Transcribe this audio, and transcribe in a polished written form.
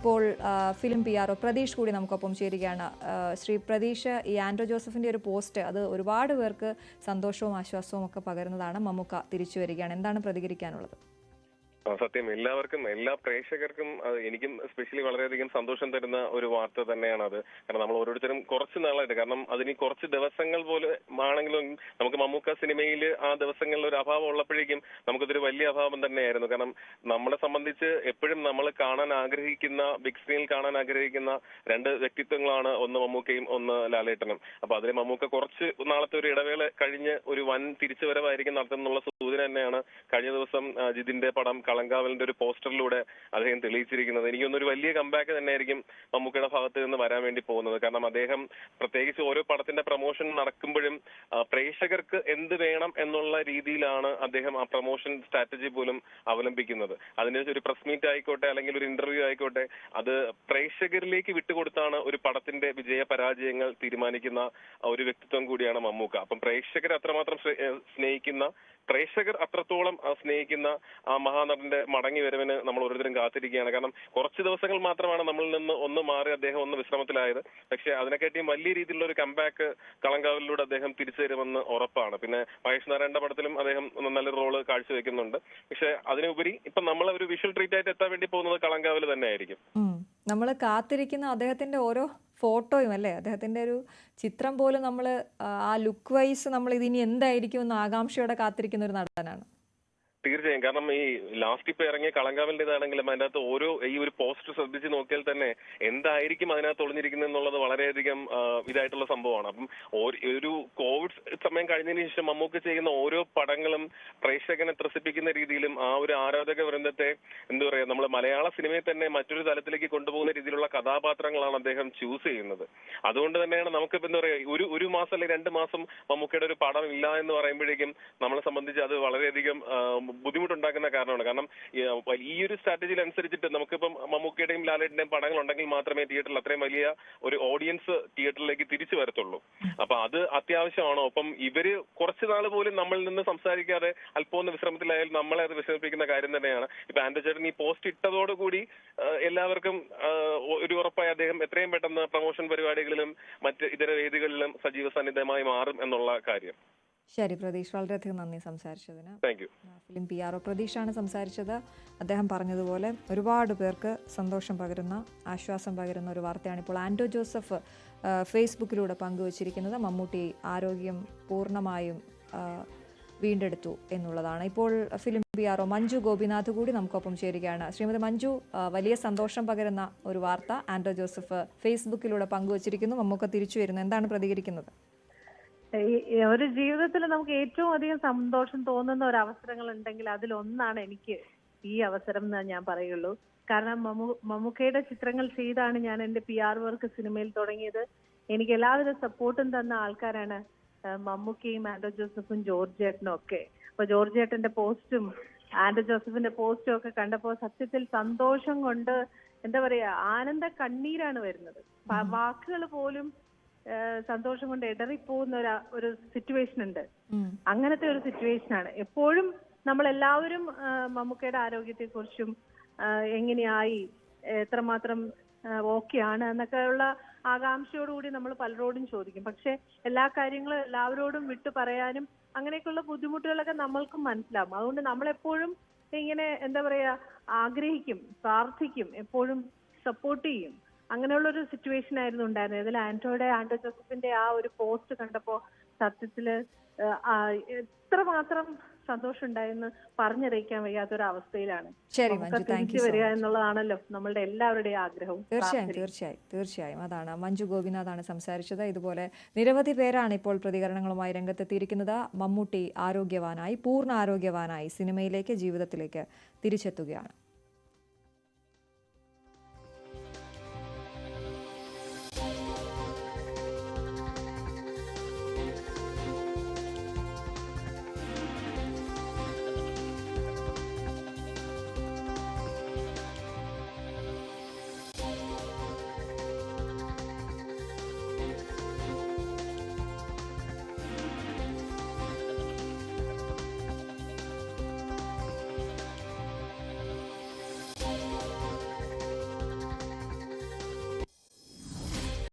ഇപ്പോൾ film PR Pratheesh കൂടി നമുക്കൊപ്പം ചേരുകയാണ്. ശ്രീ പ്രതീഷ്, ഈ ആൻഡ്രോ ജോസഫിന്റെ ഒരു പോസ്റ്റ് അത് ഒരുപാട് പേർക്ക് സന്തോഷവും ആശ്വാസവും ഒക്കെ പകരുന്നതാണ്. മമ്മൂക്ക തിരിച്ചു വരികയാണ്, എന്താണ് പ്രതികരിക്കാനുള്ളത്? സത്യം, എല്ലാവർക്കും, എല്ലാ പ്രേക്ഷകർക്കും എനിക്കും സ്പെഷ്യലി വളരെയധികം സന്തോഷം തരുന്ന ഒരു വാർത്ത തന്നെയാണ് അത്. കാരണം നമ്മൾ ഓരോരുത്തരും കുറച്ച് നാളായിട്ട്, കാരണം അതിന് കുറച്ച് ദിവസങ്ങൾ പോലെ ആണെങ്കിലും നമുക്ക് മമ്മൂക്ക സിനിമയിൽ ആ ദിവസങ്ങളിൽ ഒരു അഭാവം ഉള്ളപ്പോഴേക്കും നമുക്കതൊരു വലിയ അഭാവം തന്നെയായിരുന്നു. കാരണം നമ്മളെ സംബന്ധിച്ച് എപ്പോഴും നമ്മൾ കാണാൻ ആഗ്രഹിക്കുന്ന, ബിഗ് സ്ക്രീനിൽ കാണാൻ ആഗ്രഹിക്കുന്ന രണ്ട് വ്യക്തിത്വങ്ങളാണ്, ഒന്ന് മമ്മൂക്കയും ഒന്ന് ലാലേട്ടനും. അപ്പൊ അതിൽ മമ്മൂക്ക കുറച്ച് നാളത്തെ ഒരു ഇടവേള കഴിഞ്ഞ് ഒരു വൻ തിരിച്ചുവരവായിരിക്കും നടത്തുന്നുള്ള സൂചന തന്നെയാണ് കഴിഞ്ഞ ദിവസം ജിതിന്റെ പടം കളങ്കാവലിന്റെ ഒരു പോസ്റ്ററിലൂടെ അദ്ദേഹം തെളിയിച്ചിരിക്കുന്നത്. എനിക്കൊന്നൊരു വലിയ കംബാക്ക് തന്നെയായിരിക്കും മമ്മൂക്കയുടെ ഭാഗത്ത് നിന്ന് വരാൻ വേണ്ടി പോകുന്നത്. കാരണം അദ്ദേഹം പ്രത്യേകിച്ച് ഓരോ പടത്തിന്റെ പ്രൊമോഷൻ നടക്കുമ്പോഴും പ്രേക്ഷകർക്ക് എന്ത് വേണം എന്നുള്ള രീതിയിലാണ് അദ്ദേഹം ആ പ്രൊമോഷൻ സ്ട്രാറ്റജി പോലും അവലംബിക്കുന്നത്. അതിന് ഒരു പ്രസ് മീറ്റ് ആയിക്കോട്ടെ, അല്ലെങ്കിൽ ഒരു ഇന്റർവ്യൂ ആയിക്കോട്ടെ, അത് പ്രേക്ഷകരിലേക്ക് വിട്ടുകൊടുത്താണ് ഒരു പടത്തിന്റെ വിജയ പരാജയങ്ങൾ തീരുമാനിക്കുന്ന ഒരു വ്യക്തിത്വം കൂടിയാണ് മമ്മൂക്ക. അപ്പം പ്രേക്ഷകർ അത്രമാത്രം സ്നേഹിക്കുന്ന, പ്രേക്ഷകർ അത്രത്തോളം സ്നേഹിക്കുന്ന ആ മഹാനടന്റെ മടങ്ങി വരവിന് നമ്മൾ ഓരോരുത്തരും കാത്തിരിക്കുകയാണ്. കാരണം കുറച്ച് ദിവസങ്ങൾ മാത്രമാണ് നമ്മളിൽ നിന്ന് ഒന്ന് മാറി അദ്ദേഹം ഒന്ന് വിശ്രമത്തിലായത്. പക്ഷെ അതിനെക്കാട്ടിയും വലിയ രീതിയിലുള്ള ഒരു കംബാക്ക് കളങ്കാവലിലൂടെ അദ്ദേഹം തിരിച്ചു തരുമെന്ന് ഉറപ്പാണ്. പിന്നെ മഹേഷ് നാരായണന്റെ പടത്തിലും അദ്ദേഹം നല്ലൊരു റോള് കാഴ്ചവെക്കുന്നുണ്ട്. പക്ഷെ അതിനുപരി ഇപ്പൊ നമ്മൾ ഒരു വിഷ്വൽ ട്രീറ്റ് ആയിട്ട് എത്താൻ വേണ്ടി പോകുന്നത് കളങ്കാവൽ തന്നെ ആയിരിക്കും. നമ്മൾ കാത്തിരിക്കുന്ന അദ്ദേഹത്തിന്റെ ഓരോ ഫോട്ടോയും അല്ലേ, അദ്ദേഹത്തിന്റെ ഒരു ചിത്രം പോലും നമ്മൾ ആ ലുക്ക് വൈസ് നമ്മൾ ഇതിനി എന്തായിരിക്കും എന്ന് ആകാംക്ഷയോടെ കാത്തിരിക്കുന്ന ഒരു നടനാണ്. തീർച്ചയായും. കാരണം ഈ ലാസ്റ്റ് ഇപ്പൊ ഇറങ്ങിയ കളങ്കാവലിന്റേതാണെങ്കിലും അതിനകത്ത് ഓരോ ഈ ഒരു പോസ്റ്റർ ശ്രദ്ധിച്ച് നോക്കിയാൽ തന്നെ എന്തായിരിക്കും അതിനകത്ത് ഒളിഞ്ഞിരിക്കുന്നത് എന്നുള്ളത് വളരെയധികം ഇതായിട്ടുള്ള സംഭവമാണ്. അപ്പം ഒരു കോവിഡ് സമയം കഴിഞ്ഞതിന് ശേഷം മമ്മൂക്ക ചെയ്യുന്ന ഓരോ പടങ്ങളും പ്രേക്ഷകനെ ത്രസിപ്പിക്കുന്ന രീതിയിലും ആ ഒരു ആരാധക വൃന്ദത്തെ എന്താ പറയാ, നമ്മൾ മലയാള സിനിമയെ തന്നെ മറ്റൊരു തലത്തിലേക്ക് കൊണ്ടുപോകുന്ന രീതിയിലുള്ള കഥാപാത്രങ്ങളാണ് അദ്ദേഹം ചൂസ് ചെയ്യുന്നത്. അതുകൊണ്ട് തന്നെയാണ് നമുക്കിപ്പോ എന്താ പറയാ, ഒരു മാസം അല്ലെങ്കിൽ 2 മാസം മമ്മൂക്കയുടെ ഒരു പടം ഇല്ല എന്ന് പറയുമ്പോഴേക്കും നമ്മളെ സംബന്ധിച്ച് അത് വളരെയധികം ബുദ്ധിമുട്ടുണ്ടാക്കുന്ന കാരണമാണ്. കാരണം ഈ ഒരു സ്ട്രാറ്റജിയിൽ അനുസരിച്ചിട്ട് നമുക്കിപ്പം മമ്മൂക്കയുടെയും ലാലേട്ടിന്റെയും പടങ്ങൾ ഉണ്ടെങ്കിൽ മാത്രമേ തിയേറ്ററിൽ അത്രയും വലിയ ഒരു ഓഡിയൻസ് തിയേറ്ററിലേക്ക് തിരിച്ചു വരത്തുള്ളൂ. അപ്പൊ അത് അത്യാവശ്യമാണോ? അപ്പം ഇവര് കുറച്ചു നാൾ പോലും നമ്മളിൽ നിന്ന് സംസാരിക്കാതെ അല്പം ഒന്ന് വിശ്രമത്തിലായാലും നമ്മളെ അത് വിഷമിപ്പിക്കുന്ന കാര്യം തന്നെയാണ്. ഇപ്പൊ ആൻഡ്രോ ചേട്ടൻ ഈ പോസ്റ്റ് ഇട്ടതോടുകൂടി എല്ലാവർക്കും ഒരു ഉറപ്പായി അദ്ദേഹം എത്രയും പെട്ടെന്ന് പ്രൊമോഷൻ പരിപാടികളിലും മറ്റ് ഇതര വേദികളിലും സജീവ സാന്നിധ്യമായി മാറും എന്നുള്ള കാര്യം. ശരി പ്രതീഷ്, വളരെയധികം നന്ദി സംസാരിച്ചതിന്. Thank you. ഫിലിം PR പ്രതീഷാണ് സംസാരിച്ചത്. അദ്ദേഹം പറഞ്ഞതുപോലെ ഒരുപാട് പേർക്ക് സന്തോഷം പകരുന്ന, ആശ്വാസം പകരുന്ന ഒരു വാർത്തയാണ് ഇപ്പോൾ ആൻഡ്രോ ജോസഫ് ഫേസ്ബുക്കിലൂടെ പങ്കുവച്ചിരിക്കുന്നത്. മമ്മൂട്ടി ആരോഗ്യം പൂർണ്ണമായും വീണ്ടെടുത്തു എന്നുള്ളതാണ്. ഇപ്പോൾ ഫിലിം PR മഞ്ജു ഗോപിനാഥ് കൂടി നമുക്കൊപ്പം ചേരുകയാണ്. ശ്രീമതി മഞ്ജു, വലിയ സന്തോഷം പകരുന്ന ഒരു വാർത്ത ആൻഡ്രോ ജോസഫ് ഫേസ്ബുക്കിലൂടെ പങ്കുവച്ചിരിക്കുന്നു. മമ്മൂക്ക തിരിച്ചു വരുന്നു, എന്താണ് പ്രതികരിക്കുന്നത്? ഒരു ജീവിതത്തിൽ നമുക്ക് ഏറ്റവും അധികം സന്തോഷം തോന്നുന്ന ഒരു അവസരങ്ങൾ ഉണ്ടെങ്കിൽ അതിലൊന്നാണ് എനിക്ക് ഈ അവസരം എന്ന് ഞാൻ പറയുള്ളൂ. കാരണം മമ്മൂക്കയുടെ ചിത്രങ്ങൾ ചെയ്താണ് ഞാൻ എന്റെ PR വർക്ക് സിനിമയിൽ തുടങ്ങിയത്. എനിക്ക് എല്ലാവിധ സപ്പോർട്ടും തന്ന ആൾക്കാരാണ് മമ്മൂക്കയും ആൻഡ്രോ ജോസഫും ജോർജ് ചേട്ടനും ഒക്കെ. അപ്പൊ ജോർജ് ചേട്ടന്റെ പോസ്റ്റും ആൻഡ്രോ ജോസഫിന്റെ പോസ്റ്റും ഒക്കെ കണ്ടപ്പോൾ സത്യത്തിൽ സന്തോഷം കൊണ്ട് എന്താ പറയാ, ആനന്ദ കണ്ണീരാണ് വരുന്നത്. വാക്കുകൾ പോലും സന്തോഷം കൊണ്ട് ഇടറിപ്പോകുന്ന ഒരു സിറ്റുവേഷൻ ഉണ്ട്. അങ്ങനത്തെ ഒരു സിറ്റുവേഷനാണ്. എപ്പോഴും നമ്മൾ എല്ലാവരും മമ്മൂക്കയുടെ ആരോഗ്യത്തെ കുറിച്ചും എങ്ങനെയായി, എത്രമാത്രം ഓക്കെ ആണ് എന്നൊക്കെയുള്ള ആകാംക്ഷയോടുകൂടി നമ്മൾ പലരോടും ചോദിക്കും. പക്ഷെ എല്ലാ കാര്യങ്ങളും എല്ലാവരോടും വിട്ടു പറയാനും അങ്ങനെയൊക്കെയുള്ള ബുദ്ധിമുട്ടുകളൊക്കെ നമ്മൾക്കും മനസ്സിലാവും. അതുകൊണ്ട് നമ്മളെപ്പോഴും ഇങ്ങനെ എന്താ പറയാ, ആഗ്രഹിക്കും, പ്രാർത്ഥിക്കും, എപ്പോഴും സപ്പോർട്ട് ചെയ്യും. അങ്ങനെയുള്ള ഒരു സിറ്റുവേഷൻ ആയിരുന്നു ഉണ്ടായിരുന്നത്. ഇതിൽ ആൻഡ്രോ ജോസഫിന്റെ ആ ഒരു പോസ്റ്റ് കണ്ടപ്പോ സത്യത്തില് എത്രമാത്രം സന്തോഷം ഉണ്ടായെന്ന് പറഞ്ഞറിയിക്കാൻ വയ്യാത്തൊരു അവസ്ഥയിലാണ്. തിരിച്ചു വരിക എന്നുള്ളതാണല്ലോ നമ്മളുടെ എല്ലാവരുടെയും ആഗ്രഹവും. തീർച്ചയായും അതാണ്. മഞ്ജു ഗോപിനാഥാണ് സംസാരിച്ചത്. ഇതുപോലെ നിരവധി പേരാണ് ഇപ്പോൾ പ്രതികരണങ്ങളുമായി രംഗത്തെത്തിയിരിക്കുന്നത്. മമ്മൂട്ടി ആരോഗ്യവാനായി, പൂർണ്ണ ആരോഗ്യവാനായി സിനിമയിലേക്ക്, ജീവിതത്തിലേക്ക് തിരിച്ചെത്തുകയാണ്.